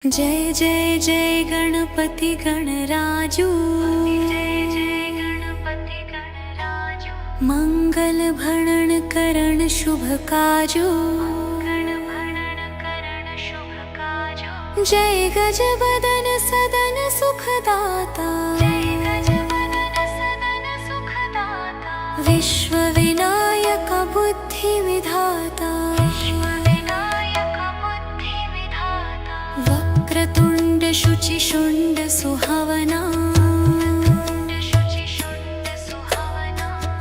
जय जय जय गणपति गणराजू, जय जय गणपति गणराजू। मंगल भरण करण शुभ काजू, जय गजबदन सदन सुखदाता, जय गजबदन सदन सुखदाता। विश्व विनायक बुद्धि विधाता, वक्रतुंड शुचि शुंड सुहावना,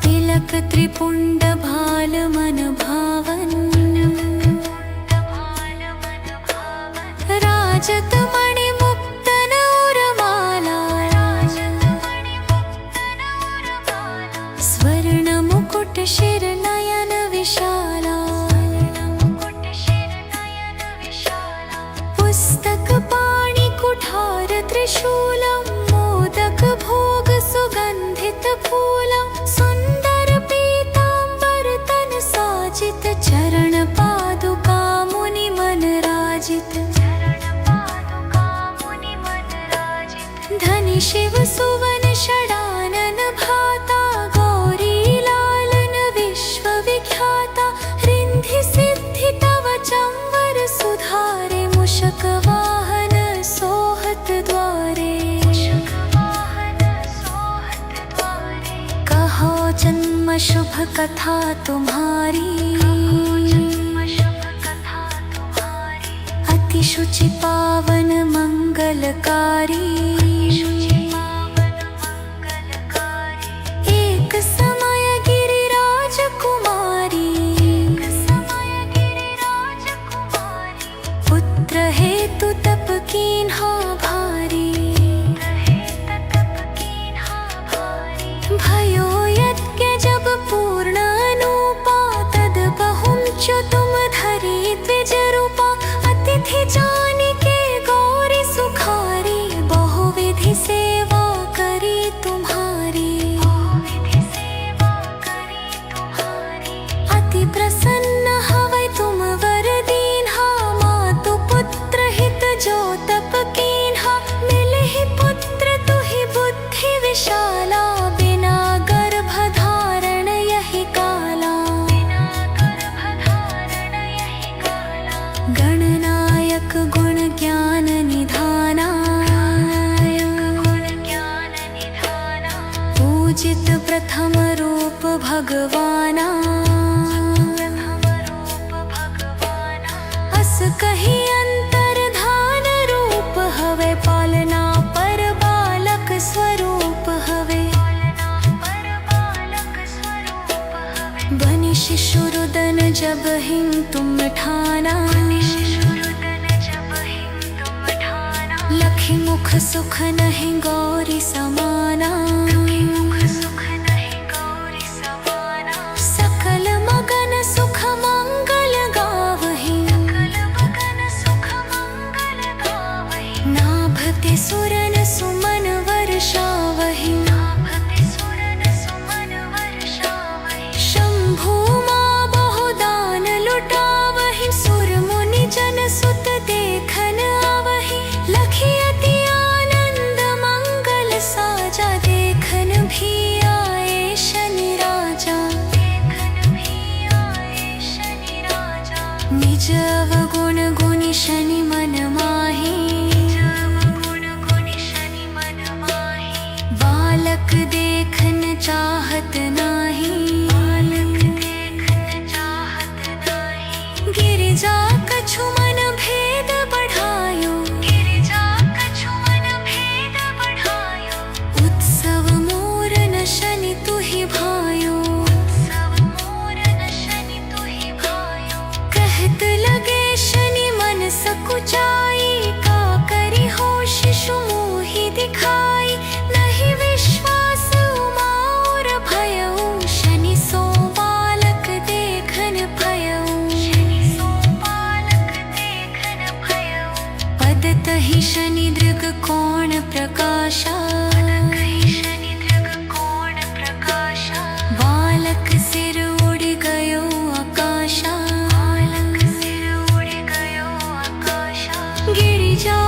तिलक त्रिपुंड भाल मन भावन। राजत मणि मुक्त नौरमाला, स्वर्ण मुकुट शिर नयन विशाला। पुस्तक पाणि कुठार त्रिशूलम, मोदक भोग सुगंधित फूलम। सुंदर पीतांबर तन साजित, चरण पादुका मुनि मन राजित। धनि शिव सुवन षडानन भाता, गौरी लालन विश्व विख्याता। रिंधि सिद्धि तव चंवर सुधारे, मुषक वाहन सोहत द्वारे। कहो जन्म शुभ कथा तुम्हारी, अति शुचि पावन मंगलकारी। एक समय गिरिराज कुमारी, पुत्र हेतु तप कीन्हा भारी। भयो यज्ञ जब पूर्ण अनुपा, तद बहुंच तुम धरी द्विज रूपा। अतिथि जानिके गौरी सुखारी, बहुविधि सेवा करी तुम्हारी। अति प्रसन्न हवै तुम वर दीन्हा, मातु पुत्र हित जो तप कीन्हा। मिलहि पुत्र तुहि बुद्धि विशाला, बिना गर्भ धारण यहि काला। गणनायक गुण ज्ञान निधाना, पूजित प्रथम रूप भगवाना। अस कही अंतर धान रूप हवे, पालना पर बालक स्वरूप हवे। बनि शिशु रुदन जब हिं तुम ठाना, लखि मुख सुख नहीं गौरी समाना। सकल मगन सुख मंगल गावहि, नाभते सुरन सुमन वर्षावहि। शंभु मां बहुदान लुटावहि, सुर मुनि जन सुत देखन आवहि। लखि अति आनंद मंगल साजा, देखन भी आए शनि राजा। निज अवगुण गुनि शनि मन माहि, बालक देखन चाहत नाही। गिरिजा कछु मन भेद बढ़ायो, उत्सव मूरन शनि तुहि भायो। कहत लगे शनि मन सकुचाई, का करी हो शिशु मोहि दिखाई। नहीं विश्वास उमा और भयउ, शनि सो बालक देखन भयउ। पदतहि शनि दृग कोण प्रकाशा, बालक सिर उड़ गयो आकाशा। गिरिजा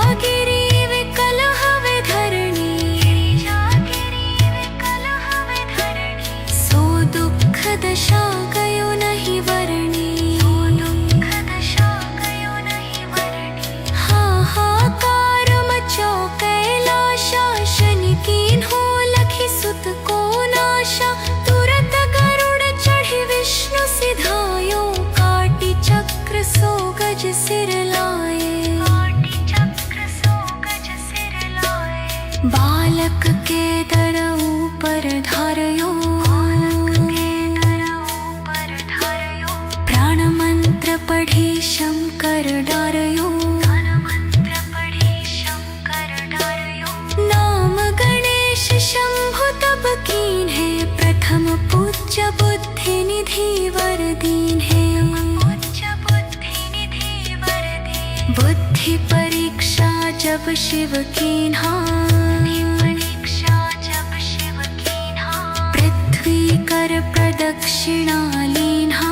जब शिव कीन्हा, परीक्षा जब शिव कीन्हा, पृथ्वी कर प्रदक्षिणा लीन्हा,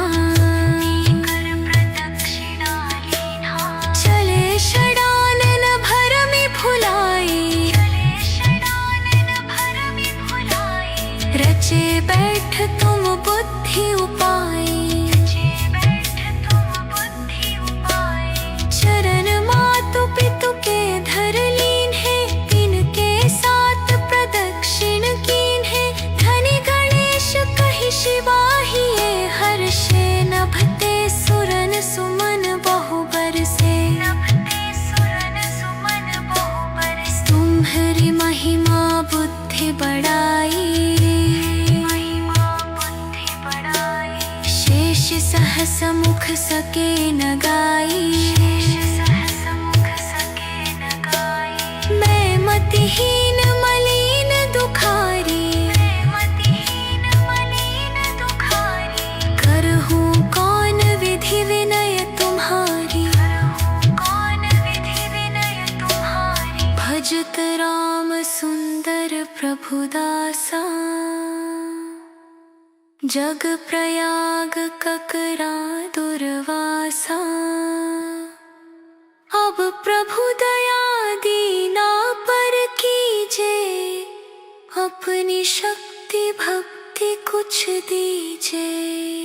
कर प्रदक्षिणा लीन्हा, चले षडानन भरमि भुलाए, चले षडानन भरमि भुलाए, रचे बैठ तुम बुद्धि उपाय, रचे बैठ तुम बुद्धि उपाय, चरण मातु पितु के धर लीन है, इनके साथ प्रदक्षिण कीन है, धनी गणेश कहि शिवाहिए हर्षे, नभते सुरन सुमन बहु बरसे, नभते सुरन सुमन बहु बरसे, तुम्हारी महिमा बुद्धि बढ़ाई, महिमा बुद्धि बढ़ाई, शेष सहस मुख सके न गाई, शेष सहस मुख सके न गाई, मैं मतिहीन मलिन दुखारी, मैं मतिहीन मलिन दुखारी, करहूँ कौन विधि विनय तुम्हारी, करहूँ कौन विधि विनय तुम्हारी, भजत राम सुंदर प्रभुदासा, जग प्रयाग ककरा दुर्वासा, अब प्रभु दया दीना पर कीजे, अपनी शक्ति भक्ति कुछ दीजे।